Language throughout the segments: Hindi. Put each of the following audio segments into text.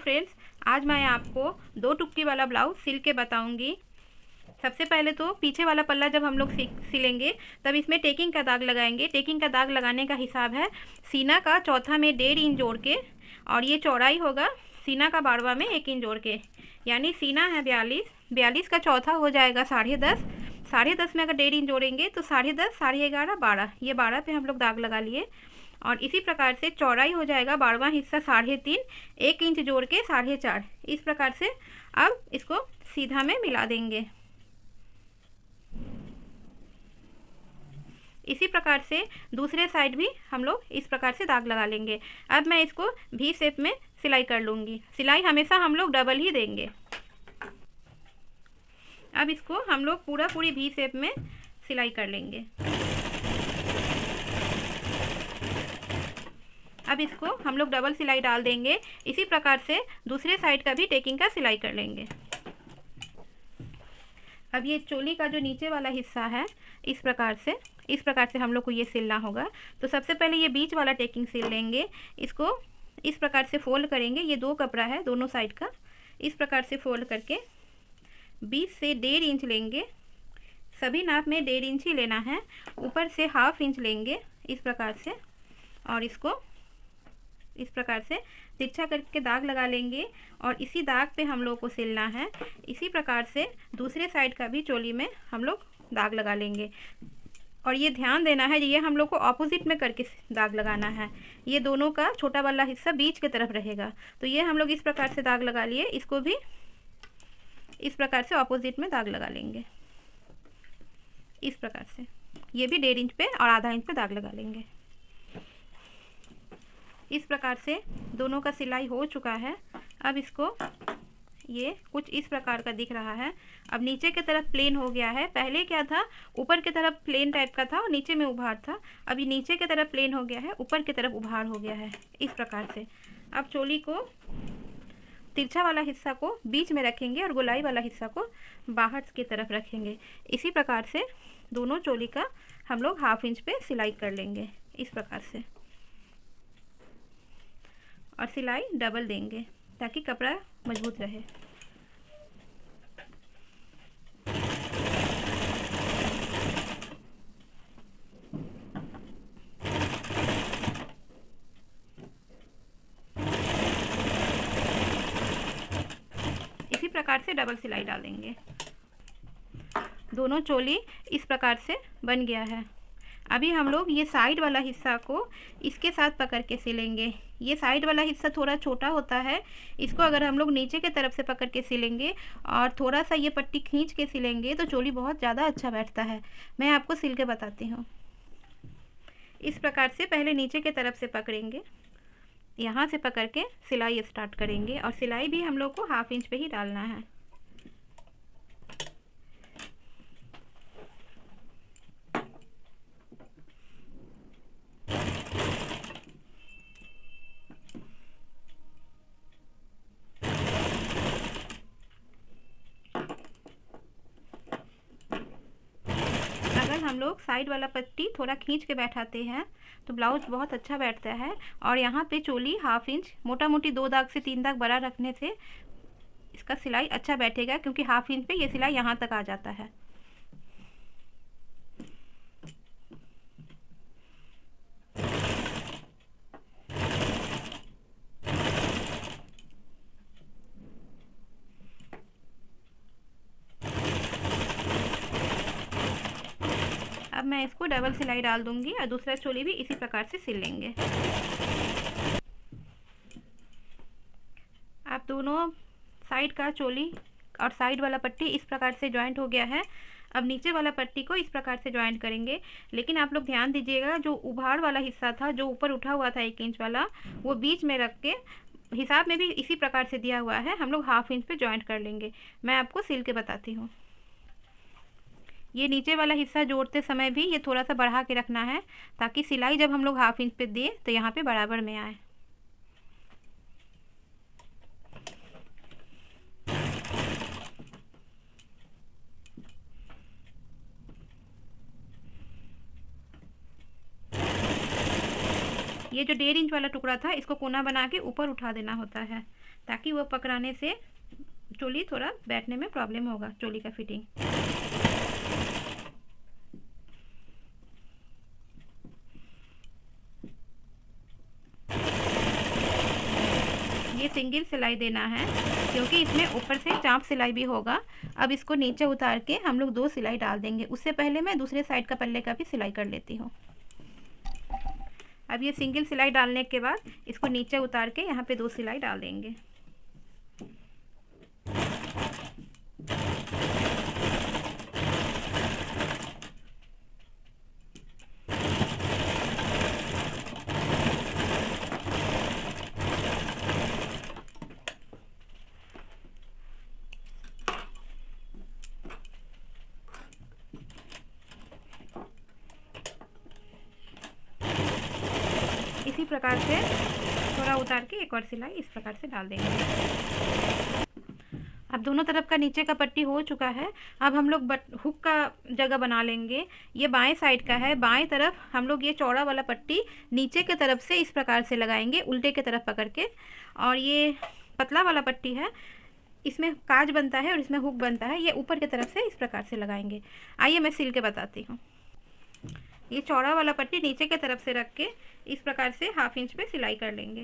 फ्रेंड्स, आज मैं आपको 2 टुक्की वाला ब्लाउज सिल के बताऊंगी। सबसे पहले तो पीछे वाला पल्ला जब हम लोग सिलेंगे तब इसमें टेकिंग का दाग लगाएंगे। टेकिंग का दाग लगाने का हिसाब है सीना का चौथा में 1.5 इंच जोड़ के, और ये चौड़ाई होगा सीना का 12वां में 1 इंच जोड़ के। यानी सीना है 42 का चौथा हो जाएगा 10.5। 10.5 में अगर 1.5 इंच जोड़ेंगे तो 10.5, 11.5, 12, ये 12 पे हम लोग दाग लगा लिए। और इसी प्रकार से चौड़ाई हो जाएगा 12वां हिस्सा 3.5, 1 इंच जोड़ के 4.5। इस प्रकार से अब इसको सीधा में मिला देंगे। इसी प्रकार से दूसरे साइड भी हम लोग इस प्रकार से दाग लगा लेंगे। अब मैं इसको वी शेप में सिलाई कर लूँगी। सिलाई हमेशा हम लोग डबल ही देंगे। अब इसको हम लोग पूरी वी शेप में सिलाई कर लेंगे। अब इसको हम लोग डबल सिलाई डाल देंगे। इसी प्रकार से दूसरे साइड का भी टेकिंग का सिलाई कर लेंगे। अब ये चोली का जो नीचे वाला हिस्सा है इस प्रकार से हम लोग को ये सिलना होगा। तो सबसे पहले ये बीच वाला टेकिंग सिल लेंगे। इसको इस प्रकार से फोल्ड करेंगे। ये 2 कपड़ा है दोनों साइड का। इस प्रकार से फोल्ड करके बीच से 1.5 इंच लेंगे। सभी नाप में 1.5 इंच ही लेना है। ऊपर से 1/2 इंच लेंगे इस प्रकार से, और इसको इस प्रकार से तिरछा करके दाग लगा लेंगे। और इसी दाग पे हम लोग को सिलना है। इसी प्रकार से दूसरे साइड का भी चोली में हम लोग दाग लगा लेंगे। और ये ध्यान देना है, ये हम लोग को ऑपोजिट में करके दाग लगाना है। ये दोनों का छोटा वाला हिस्सा बीच की तरफ रहेगा। तो ये हम लोग इस प्रकार से दाग लगा लिए। इसको भी इस प्रकार से ऑपोजिट में दाग लगा लेंगे। इस प्रकार से ये भी 1.5 इंच पे और ½ इंच पे दाग लगा लेंगे। इस प्रकार से दोनों का सिलाई हो चुका है। अब इसको ये कुछ इस प्रकार का दिख रहा है। अब नीचे की तरफ प्लेन हो गया है। पहले क्या था, ऊपर की तरफ प्लेन टाइप का था और नीचे में उभार था। अभी नीचे की तरफ प्लेन हो गया है, ऊपर की तरफ उभार हो गया है इस प्रकार से। अब चोली को तिरछा वाला हिस्सा को बीच में रखेंगे और गोलाई वाला हिस्सा को बाहर की तरफ रखेंगे। इसी प्रकार से दोनों चोली का हम लोग 1/2 इंच पे सिलाई कर लेंगे इस प्रकार से। और सिलाई डबल देंगे ताकि कपड़ा मजबूत रहे। इसी प्रकार से डबल सिलाई डालेंगे। दोनों चोली इस प्रकार से बन गया है। अभी हम लोग ये साइड वाला हिस्सा को इसके साथ पकड़ के सिलेंगे। ये साइड वाला हिस्सा थोड़ा छोटा होता है। इसको अगर हम लोग नीचे के तरफ से पकड़ के सिलेंगे और थोड़ा सा ये पट्टी खींच के सिलेंगे तो चोली बहुत ज़्यादा अच्छा बैठता है। मैं आपको सिल के बताती हूँ। इस प्रकार से पहले नीचे के तरफ से पकड़ेंगे, यहाँ से पकड़ के सिलाई स्टार्ट करेंगे। और सिलाई भी हम लोग को 1/2 इंच पे ही डालना है। हम लोग साइड वाला पट्टी थोड़ा खींच के बैठाते हैं तो ब्लाउज बहुत अच्छा बैठता है। और यहाँ पे चोली 1/2 इंच मोटा मोटी 2 दाग से 3 दाग बड़ा रखने से इसका सिलाई अच्छा बैठेगा, क्योंकि 1/2 इंच पे ये सिलाई यहाँ तक आ जाता है। अब मैं इसको डबल सिलाई डाल दूंगी और दूसरा चोली भी इसी प्रकार से सिल लेंगे। अब दोनों साइड का चोली और साइड वाला पट्टी इस प्रकार से जॉइंट हो गया है। अब नीचे वाला पट्टी को इस प्रकार से जॉइंट करेंगे। लेकिन आप लोग ध्यान दीजिएगा, जो उभार वाला हिस्सा था, जो ऊपर उठा हुआ था 1 इंच वाला, वो बीच में रख के हिसाब में भी इसी प्रकार से दिया हुआ है, हम लोग 1/2 इंच पे जॉइंट कर लेंगे। मैं आपको सिल के बताती हूँ। ये नीचे वाला हिस्सा जोड़ते समय भी ये थोड़ा सा बढ़ा के रखना है, ताकि सिलाई जब हम लोग 1/2 इंच पे दें तो यहाँ पे बराबर में आए। ये जो 1.5 इंच वाला टुकड़ा था इसको कोना बना के ऊपर उठा देना होता है, ताकि वो पकड़ाने से चोली थोड़ा बैठने में प्रॉब्लम होगा, चोली का फिटिंग। ये सिंगल सिलाई देना है क्योंकि इसमें ऊपर से चाप सिलाई भी होगा। अब इसको नीचे उतार के हम लोग 2 सिलाई डाल देंगे। उससे पहले मैं दूसरे साइड का पल्ले का भी सिलाई कर लेती हूँ। अब ये सिंगल सिलाई डालने के बाद इसको नीचे उतार के यहाँ पे 2 सिलाई डाल देंगे। इसी प्रकार से थोड़ा उतार के एक और सिलाई इस प्रकार से डाल देंगे। अब दोनों तरफ का नीचे का पट्टी हो चुका है। अब हम लोग हुक का जगह बना लेंगे। ये बाएं साइड का है। बाएं तरफ हम लोग ये चौड़ा वाला पट्टी नीचे के तरफ से इस प्रकार से लगाएंगे, उल्टे के तरफ पकड़ के। और ये पतला वाला पट्टी है, इसमें काज बनता है और इसमें हुक बनता है। ये ऊपर की तरफ से इस प्रकार से लगाएंगे। आइए मैं सिल के बताती हूँ। ये चौड़ा वाला पट्टी नीचे के तरफ से रख के इस प्रकार से 1/2 इंच पे सिलाई कर लेंगे।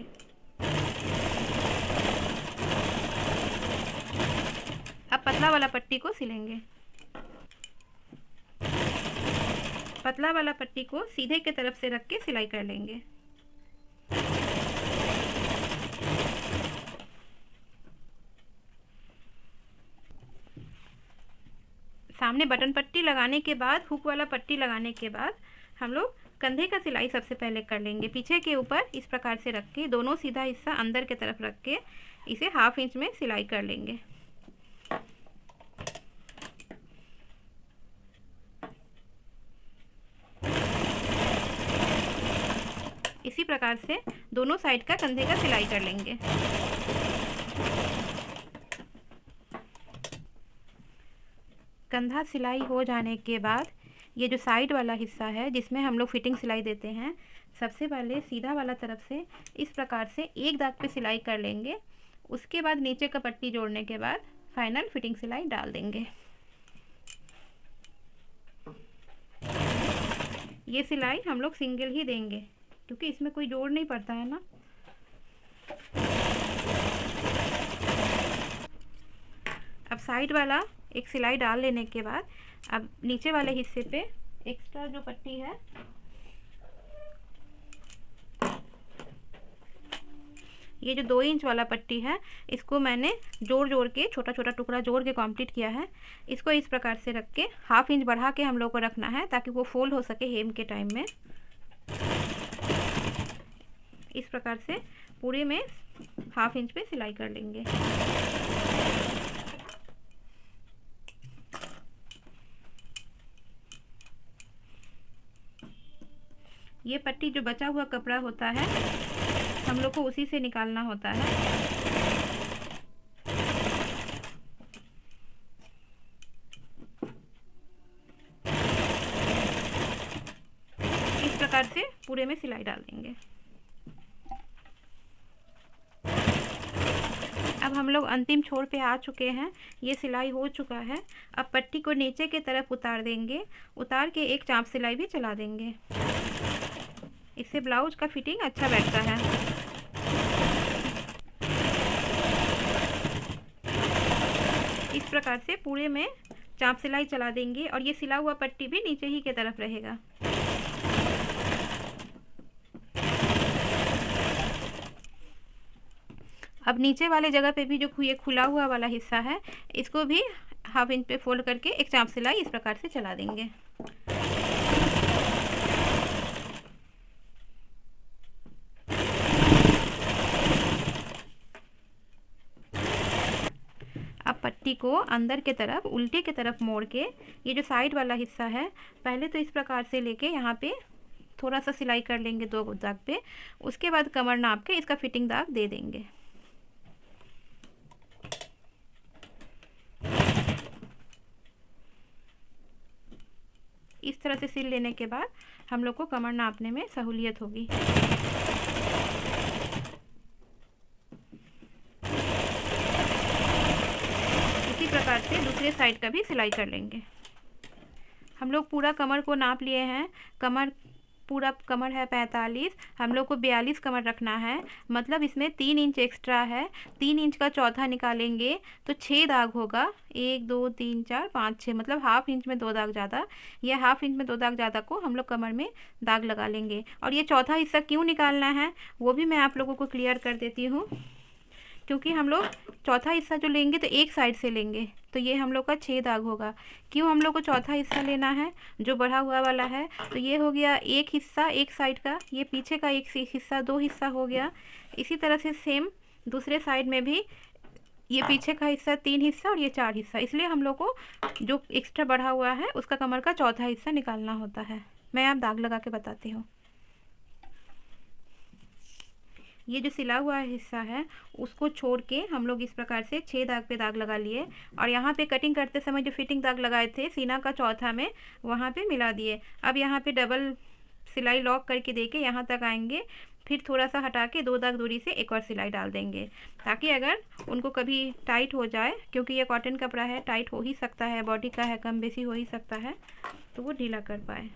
अब पतला वाला पट्टी को सिलेंगे। पतला वाला पट्टी को सीधे के तरफ से रख के सिलाई कर लेंगे। सामने बटन पट्टी लगाने के बाद, हुक वाला पट्टी लगाने के बाद हम लोग कंधे का सिलाई सबसे पहले कर लेंगे। पीछे के ऊपर इस प्रकार से रख के दोनों सीधा हिस्सा अंदर के तरफ रख के इसे 1/2 इंच में सिलाई कर लेंगे। इसी प्रकार से दोनों साइड का कंधे का सिलाई कर लेंगे। कंधा सिलाई हो जाने के बाद ये जो साइड वाला हिस्सा है जिसमें हम लोग फिटिंग सिलाई देते हैं, सबसे पहले सीधा वाला तरफ से इस प्रकार से एक दाग पे सिलाई कर लेंगे। उसके बाद नीचे का पट्टी जोड़ने के बाद फाइनल फिटिंग सिलाई डाल देंगे। ये सिलाई हम लोग सिंगल ही देंगे क्योंकि इसमें कोई जोड़ नहीं पड़ता है ना। अब साइड वाला एक सिलाई डाल लेने के बाद अब नीचे वाले हिस्से पे एक्स्ट्रा जो पट्टी है ये जो 2 इंच वाला पट्टी है इसको मैंने जोड़ के छोटा छोटा टुकड़ा जोड़ के कंप्लीट किया है। इसको इस प्रकार से रख के 1/2 इंच बढ़ा के हम लोग को रखना है ताकि वो फोल्ड हो सके हेम के टाइम में। इस प्रकार से पूरे में 1/2 इंच पे सिलाई कर लेंगे। ये पट्टी जो बचा हुआ कपड़ा होता है हम लोग को उसी से निकालना होता है। इस प्रकार से पूरे में सिलाई डाल देंगे। अब हम लोग अंतिम छोर पे आ चुके हैं। ये सिलाई हो चुका है। अब पट्टी को नीचे की तरफ उतार देंगे। उतार के एक चाप सिलाई भी चला देंगे। इससे ब्लाउज का फिटिंग अच्छा बैठता है। इस प्रकार से पूरे में चाप सिलाई चला देंगे और ये सिला हुआ पट्टी भी नीचे ही की तरफ रहेगा। अब नीचे वाले जगह पे भी जो ये खुला हुआ वाला हिस्सा है इसको भी 1/2 इंच पे फोल्ड करके एक चाप सिलाई इस प्रकार से चला देंगे। अब पट्टी को अंदर के तरफ उल्टे की तरफ मोड़ के ये जो साइड वाला हिस्सा है पहले तो इस प्रकार से लेके यहाँ पे थोड़ा सा सिलाई कर लेंगे 2 दाग पे। उसके बाद कमर नाप के इसका फिटिंग दाग दे देंगे। इस तरह से सिल लेने के बाद हम लोग को कमर नापने में सहूलियत होगी। इसी प्रकार से दूसरे साइड का भी सिलाई कर लेंगे। हम लोग पूरा कमर को नाप लिए हैं। पूरा कमर है 45, हम लोग को 42 कमर रखना है, मतलब इसमें 3 इंच एक्स्ट्रा है। 3 इंच का चौथा निकालेंगे तो 6 दाग होगा। 1 2 3 4 5 6, मतलब हाफ इंच में 2 दाग ज़्यादा। ये हाफ इंच में 2 दाग ज़्यादा को हम लोग कमर में दाग लगा लेंगे। और ये चौथा हिस्सा क्यों निकालना है वो भी मैं आप लोगों को क्लियर कर देती हूँ, क्योंकि हम लोग चौथा हिस्सा जो लेंगे तो एक साइड से लेंगे, तो ये हम लोग का 6 दाग होगा। क्यों हम लोग को चौथा हिस्सा लेना है जो बढ़ा हुआ वाला है? तो ये हो गया एक हिस्सा एक साइड का, ये पीछे का एक हिस्सा 2 हिस्सा हो गया। इसी तरह से सेम दूसरे साइड में भी ये पीछे का हिस्सा 3 हिस्सा और ये 4 हिस्सा। इसलिए हम लोग को जो एक्स्ट्रा बढ़ा हुआ है उसका कमर का चौथा हिस्सा निकालना होता है। मैं आप दाग लगा के बताती हूँ। ये जो सिला हुआ हिस्सा है उसको छोड़ के हम लोग इस प्रकार से 6 दाग पे दाग लगा लिए, और यहाँ पे कटिंग करते समय जो फिटिंग दाग लगाए थे सीना का चौथा में, वहाँ पे मिला दिए। अब यहाँ पे डबल सिलाई लॉक करके देके यहाँ तक आएंगे, फिर थोड़ा सा हटा के 2 दाग दूरी से एक और सिलाई डाल देंगे, ताकि अगर उनको कभी टाइट हो जाए, क्योंकि ये कॉटन कपड़ा है, टाइट हो ही सकता है, बॉडी का है, कम बेसी हो ही सकता है, तो वो ढीला कर पाए।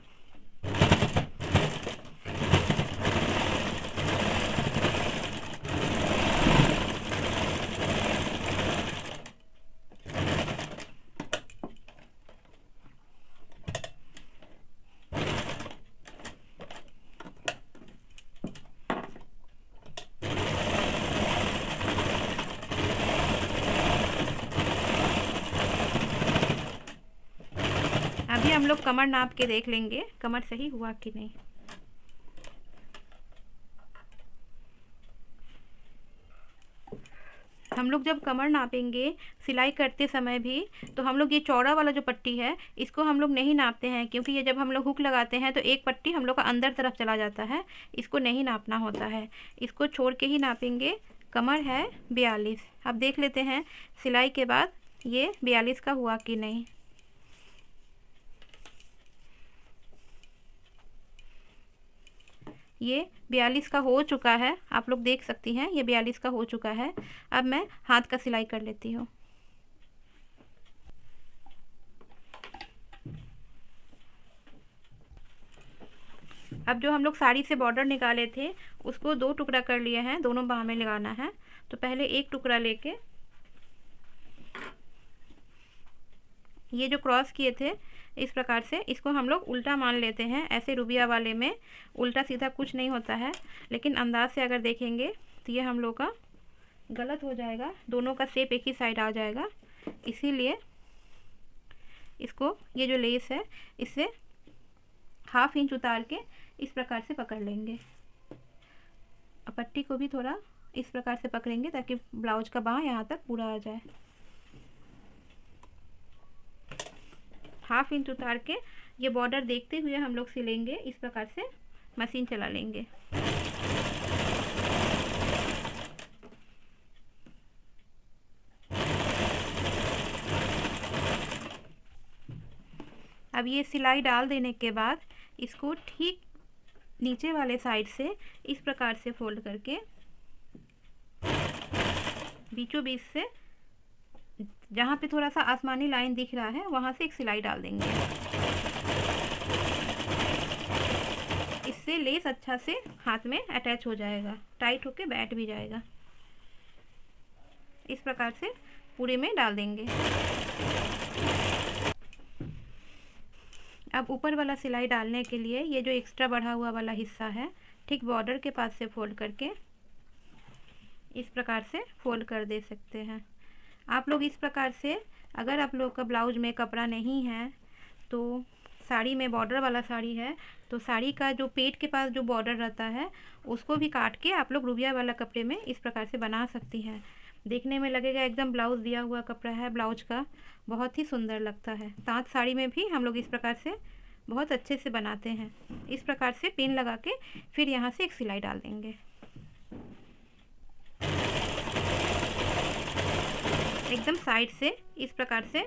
अभी हम लोग कमर नाप के देख लेंगे कमर सही हुआ कि नहीं। हम लोग जब कमर नापेंगे सिलाई करते समय भी, तो हम लोग ये चौड़ा वाला जो पट्टी है इसको हम लोग नहीं नापते हैं, क्योंकि ये जब हम लोग हुक लगाते हैं तो एक पट्टी हम लोग का अंदर तरफ चला जाता है, इसको नहीं नापना होता है, इसको छोड़ के ही नापेंगे। कमर है 42। अब देख लेते हैं सिलाई के बाद ये 42 का हुआ कि नहीं। ये 42 का हो चुका है, आप लोग देख सकती हैं ये 42 का हो चुका है। अब मैं हाथ का सिलाई कर लेती हूँ। अब जो हम लोग साड़ी से बॉर्डर निकाले थे उसको 2 टुकड़ा कर लिए हैं, दोनों बाह में लगाना है। तो पहले एक टुकड़ा लेके ये जो क्रॉस किए थे इस प्रकार से इसको हम लोग उल्टा मान लेते हैं। ऐसे रुबिया वाले में उल्टा सीधा कुछ नहीं होता है, लेकिन अंदाज से अगर देखेंगे तो ये हम लोग का गलत हो जाएगा, दोनों का शेप एक ही साइड आ जाएगा। इसीलिए इसको ये जो लेस है इससे हाफ इंच उतार के इस प्रकार से पकड़ लेंगे। पट्टी को भी थोड़ा इस प्रकार से पकड़ेंगे ताकि ब्लाउज का बाँह यहाँ तक पूरा आ जाए। हाफ इंच उतार के ये बॉर्डर देखते हुए हम लोग सिलेंगे। इस प्रकार से मशीन चला लेंगे। अब ये सिलाई डाल देने के बाद इसको ठीक नीचे वाले साइड से इस प्रकार से फोल्ड करके बीचों बीच से जहाँ पे थोड़ा सा आसमानी लाइन दिख रहा है वहाँ से एक सिलाई डाल देंगे। इससे लेस अच्छा से हाथ में अटैच हो जाएगा, टाइट होके बैठ भी जाएगा। इस प्रकार से पूरे में डाल देंगे। अब ऊपर वाला सिलाई डालने के लिए ये जो एक्स्ट्रा बढ़ा हुआ वाला हिस्सा है ठीक बॉर्डर के पास से फोल्ड करके इस प्रकार से फोल्ड कर दे सकते हैं। आप लोग इस प्रकार से, अगर आप लोग का ब्लाउज में कपड़ा नहीं है तो साड़ी में बॉर्डर वाला साड़ी है तो साड़ी का जो पेट के पास जो बॉर्डर रहता है उसको भी काट के आप लोग रुबिया वाला कपड़े में इस प्रकार से बना सकती हैं। देखने में लगेगा एकदम ब्लाउज दिया हुआ कपड़ा है ब्लाउज का, बहुत ही सुंदर लगता है। ताँत साड़ी में भी हम लोग इस प्रकार से बहुत अच्छे से बनाते हैं। इस प्रकार से पिन लगा के फिर यहाँ से एक सिलाई डाल देंगे। एकदम साइड से इस प्रकार से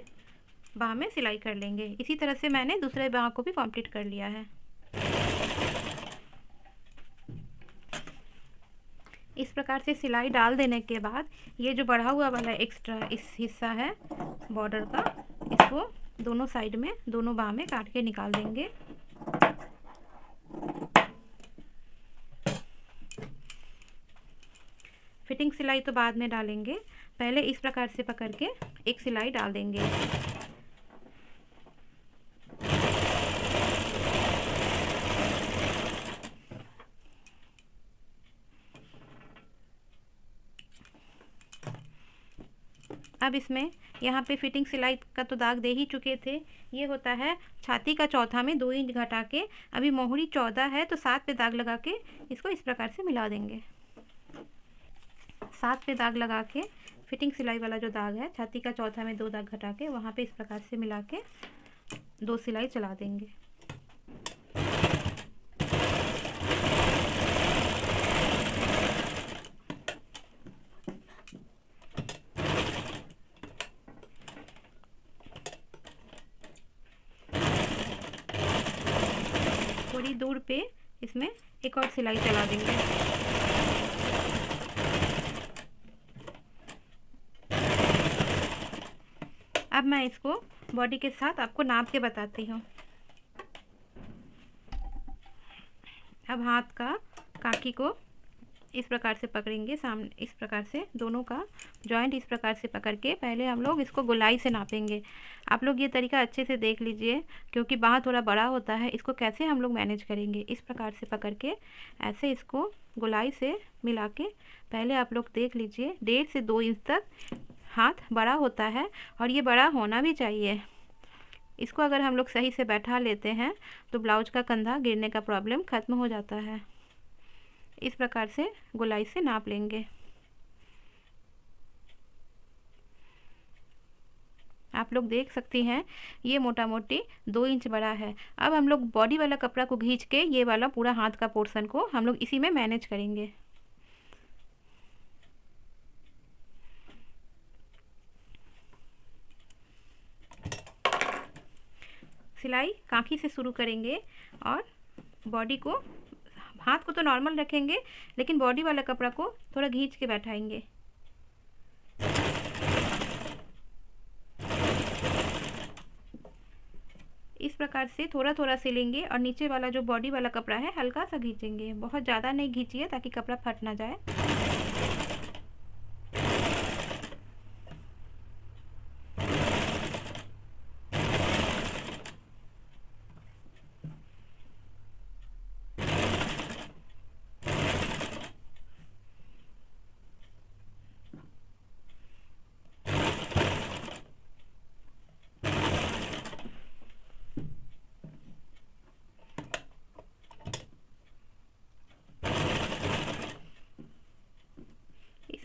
बाह में सिलाई कर लेंगे। इसी तरह से मैंने दूसरे बाह को भी कंप्लीट कर लिया है। इस प्रकार से सिलाई डाल देने के बाद ये जो बढ़ा हुआ वाला एक्स्ट्रा इस हिस्सा है बॉर्डर का, इसको दोनों साइड में दोनों बाह में काट के निकाल देंगे। फिटिंग सिलाई तो बाद में डालेंगे, पहले इस प्रकार से पकड़ के एक सिलाई डाल देंगे। अब इसमें यहाँ पे फिटिंग सिलाई का तो दाग दे ही चुके थे। ये होता है छाती का चौथा में 2 इंच घटा के, अभी मोहरी 14 है तो 7 पे दाग लगा के इसको इस प्रकार से मिला देंगे। 7 पे दाग लगा के फिटिंग सिलाई वाला जो दाग है छाती का चौथा में 2 दाग घटा के वहाँ पे इस प्रकार से मिला के 2 सिलाई चला देंगे। थोड़ी दूर पे इसमें एक और सिलाई चला देंगे। अब मैं इसको बॉडी के साथ आपको नाप के बताती हूँ। अब हाथ का काकी को इस प्रकार से पकड़ेंगे, सामने इस प्रकार से दोनों का जॉइंट इस प्रकार से पकड़ के पहले हम लोग इसको गोलाई से नापेंगे। आप लोग ये तरीका अच्छे से देख लीजिए क्योंकि बाह थोड़ा बड़ा होता है, इसको कैसे हम लोग मैनेज करेंगे। इस प्रकार से पकड़ के ऐसे इसको गोलाई से मिला के पहले आप लोग देख लीजिए 1.5 से 2 इंच तक हाथ बड़ा होता है और ये बड़ा होना भी चाहिए। इसको अगर हम लोग सही से बैठा लेते हैं तो ब्लाउज का कंधा गिरने का प्रॉब्लम ख़त्म हो जाता है। इस प्रकार से गोलाई से नाप लेंगे। आप लोग देख सकती हैं ये मोटा मोटी 2 इंच बड़ा है। अब हम लोग बॉडी वाला कपड़ा को खींच के ये वाला पूरा हाथ का पोर्शन को हम लोग इसी में मैनेज करेंगे। सिलाई कांखी से शुरू करेंगे और बॉडी को, हाथ को तो नॉर्मल रखेंगे लेकिन बॉडी वाला कपड़ा को थोड़ा खींच के बैठाएंगे। इस प्रकार से थोड़ा थोड़ा सिलेंगे और नीचे वाला जो बॉडी वाला कपड़ा है हल्का सा खींचेंगे, बहुत ज़्यादा नहीं खींचिए ताकि कपड़ा फट ना जाए।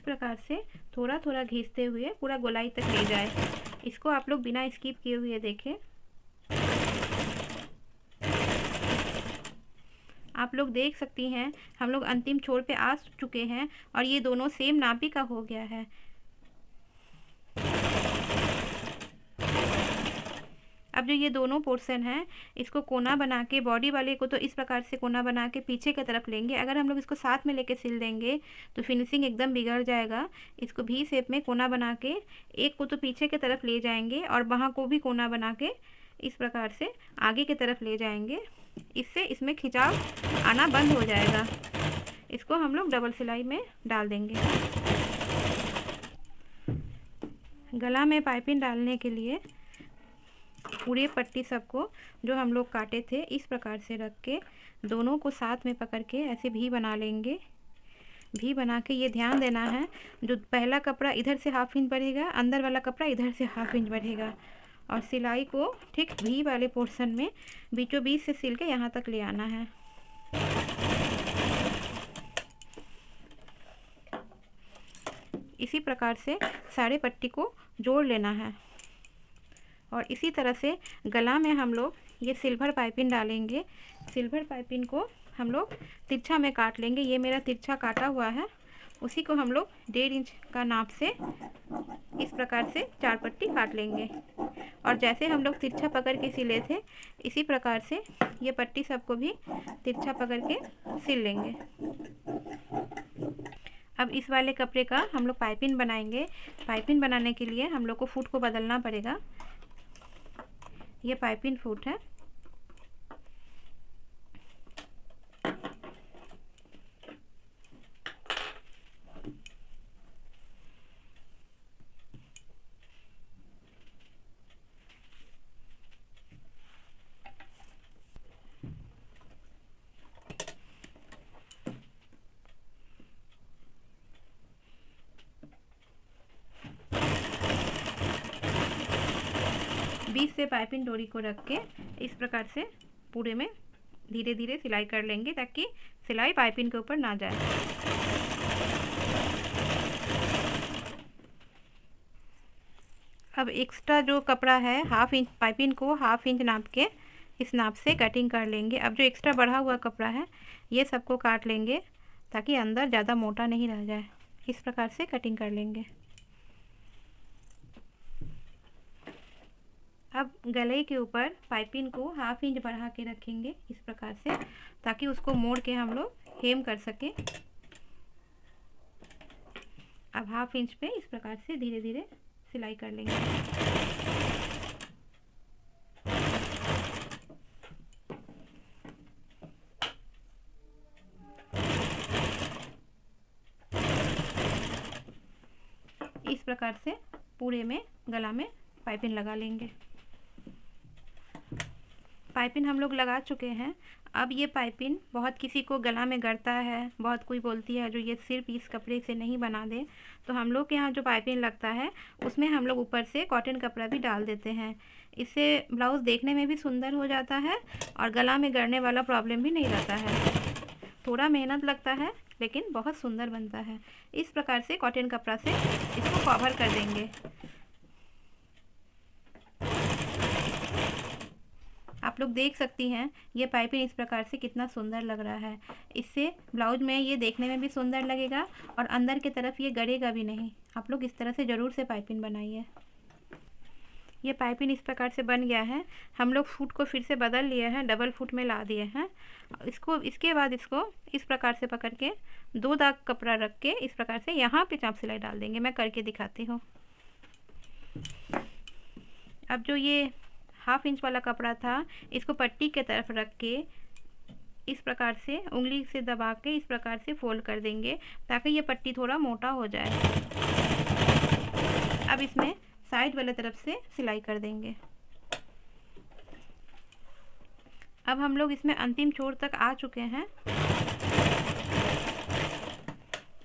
प्रकार से थोड़ा थोड़ा घिसते हुए पूरा गोलाई तक ले जाए। इसको आप लोग बिना स्किप किए हुए देखें। आप लोग देख सकती हैं हम लोग अंतिम छोर पे आ चुके हैं और ये दोनों सेम नापी का हो गया है। अब जो ये दोनों पोर्शन है इसको कोना बना के, बॉडी वाले को तो इस प्रकार से कोना बना के पीछे की तरफ लेंगे। अगर हम लोग इसको साथ में लेके सिल देंगे तो फिनिशिंग एकदम बिगड़ जाएगा। इसको भी शेप में कोना बना के एक को तो पीछे की तरफ ले जाएंगे और बाहाँ को भी कोना बना के इस प्रकार से आगे की तरफ ले जाएंगे। इससे इसमें खिंचाव आना बंद हो जाएगा। इसको हम लोग डबल सिलाई में डाल देंगे। गला में पाइपिंग डालने के लिए पूरे पट्टी सबको जो हम लोग काटे थे इस प्रकार से रख के दोनों को साथ में पकड़ के ऐसे भी बना लेंगे। भी बना के ये ध्यान देना है जो पहला कपड़ा इधर से 1/2 इंच बढ़ेगा, अंदर वाला कपड़ा इधर से 1/2 इंच बढ़ेगा और सिलाई को ठीक भी वाले पोर्शन में बीचों बीच से सिल के यहाँ तक ले आना है। इसी प्रकार से सारे पट्टी को जोड़ लेना है और इसी तरह से गला में हम लोग ये सिल्वर पाइपिंग डालेंगे। सिल्वर पाइपिंग को हम लोग तिरछा में काट लेंगे। ये मेरा तिरछा काटा हुआ है, उसी को हम लोग 1.5 इंच का नाप से इस प्रकार से 4 पट्टी काट लेंगे और जैसे हम लोग तिरछा पकड़ के सिले थे इसी प्रकार से ये पट्टी सबको भी तिरछा पकड़ के सिल लेंगे। अब इस वाले कपड़े का हम लोग पाइपिंग बनाएंगे। पाइपिंग बनाने के लिए हम लोग को फुट को बदलना पड़ेगा। ये पाइपिंग फुट है। बीच से पाइपिंग डोरी को रख के इस प्रकार से पूरे में धीरे धीरे सिलाई कर लेंगे ताकि सिलाई पाइपिंग के ऊपर ना जाए। अब एक्स्ट्रा जो कपड़ा है हाफ इंच, पाइपिंग को हाफ इंच नाप के इस नाप से कटिंग कर लेंगे। अब जो एक्स्ट्रा बढ़ा हुआ कपड़ा है ये सबको काट लेंगे ताकि अंदर ज़्यादा मोटा नहीं रह जाए। इस प्रकार से कटिंग कर लेंगे। अब गले के ऊपर पाइपिंग को हाफ इंच बढ़ा के रखेंगे इस प्रकार से ताकि उसको मोड़ के हम लोग हेम कर सकें। अब हाफ इंच पे इस प्रकार से धीरे धीरे सिलाई कर लेंगे। इस प्रकार से पूरे में गला में पाइपिंग लगा लेंगे। पाइपिंग हम लोग लगा चुके हैं। अब ये पाइपिंग बहुत किसी को गला में गड़ता है, बहुत कोई बोलती है जो ये सिर्फ इस कपड़े से नहीं बना दे, तो हम लोग के यहाँ जो पाइपिंग लगता है उसमें हम लोग ऊपर से कॉटन कपड़ा भी डाल देते हैं। इससे ब्लाउज़ देखने में भी सुंदर हो जाता है और गला में गड़ने वाला प्रॉब्लम भी नहीं रहता है। थोड़ा मेहनत लगता है लेकिन बहुत सुंदर बनता है। इस प्रकार से कॉटन कपड़ा से इसको कवर कर देंगे। आप लोग देख सकती हैं ये पाइपिंग इस प्रकार से कितना सुंदर लग रहा है। इससे ब्लाउज में ये देखने में भी सुंदर लगेगा और अंदर की तरफ ये गड़ेगा भी नहीं। आप लोग इस तरह से ज़रूर से पाइपिंग बनाइए। ये पाइपिंग इस प्रकार से बन गया है। हम लोग फुट को फिर से बदल लिए हैं, डबल फुट में ला दिए हैं। इसके बाद इसको इस प्रकार से पकड़ के 2 दाग कपड़ा रख के इस प्रकार से यहाँ पे चाप सिलाई डाल देंगे। मैं करके दिखाती हूँ। अब जो ये हाफ इंच वाला कपड़ा था इसको पट्टी के तरफ रख के इस प्रकार से उंगली से दबा के इस प्रकार से फोल्ड कर देंगे ताकि ये पट्टी थोड़ा मोटा हो जाए। अब इसमें साइड वाले तरफ से सिलाई कर देंगे। अब हम लोग इसमें अंतिम छोर तक आ चुके हैं।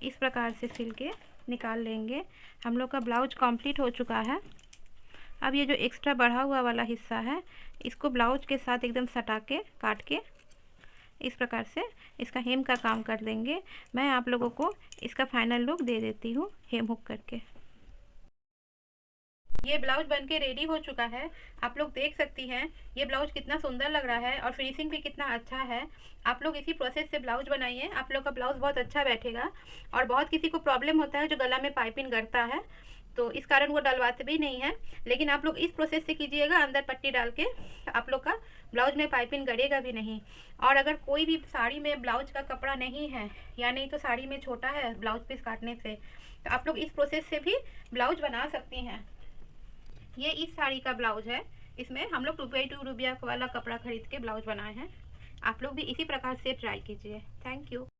इस प्रकार से सिल के निकाल लेंगे। हम लोग का ब्लाउज कंप्लीट हो चुका है। अब ये जो एक्स्ट्रा बढ़ा हुआ वाला हिस्सा है इसको ब्लाउज के साथ एकदम सटा के काट के इस प्रकार से इसका हेम का काम कर देंगे। मैं आप लोगों को इसका फाइनल लुक दे देती हूँ हेम हुक करके। ये ब्लाउज बनके रेडी हो चुका है। आप लोग देख सकती हैं ये ब्लाउज कितना सुंदर लग रहा है और फिनिशिंग भी कितना अच्छा है। आप लोग इसी प्रोसेस से ब्लाउज बनाइए, आप लोग का ब्लाउज बहुत अच्छा बैठेगा। और बहुत किसी को प्रॉब्लम होता है जो गला में पाइपिंग गड़ता है तो इस कारण वो डलवाते भी नहीं है, लेकिन आप लोग इस प्रोसेस से कीजिएगा अंदर पट्टी डाल के, आप लोग का ब्लाउज में पाइपिंग गड़ेगा भी नहीं। और अगर कोई भी साड़ी में ब्लाउज का कपड़ा नहीं है या नहीं तो साड़ी में छोटा है ब्लाउज पीस काटने से, तो आप लोग इस प्रोसेस से भी ब्लाउज बना सकती हैं। ये इस साड़ी का ब्लाउज है। इसमें हम लोग 2x2 रुपया वाला कपड़ा खरीद के ब्लाउज बनाए हैं। आप लोग भी इसी प्रकार से ट्राई कीजिए। Thank you.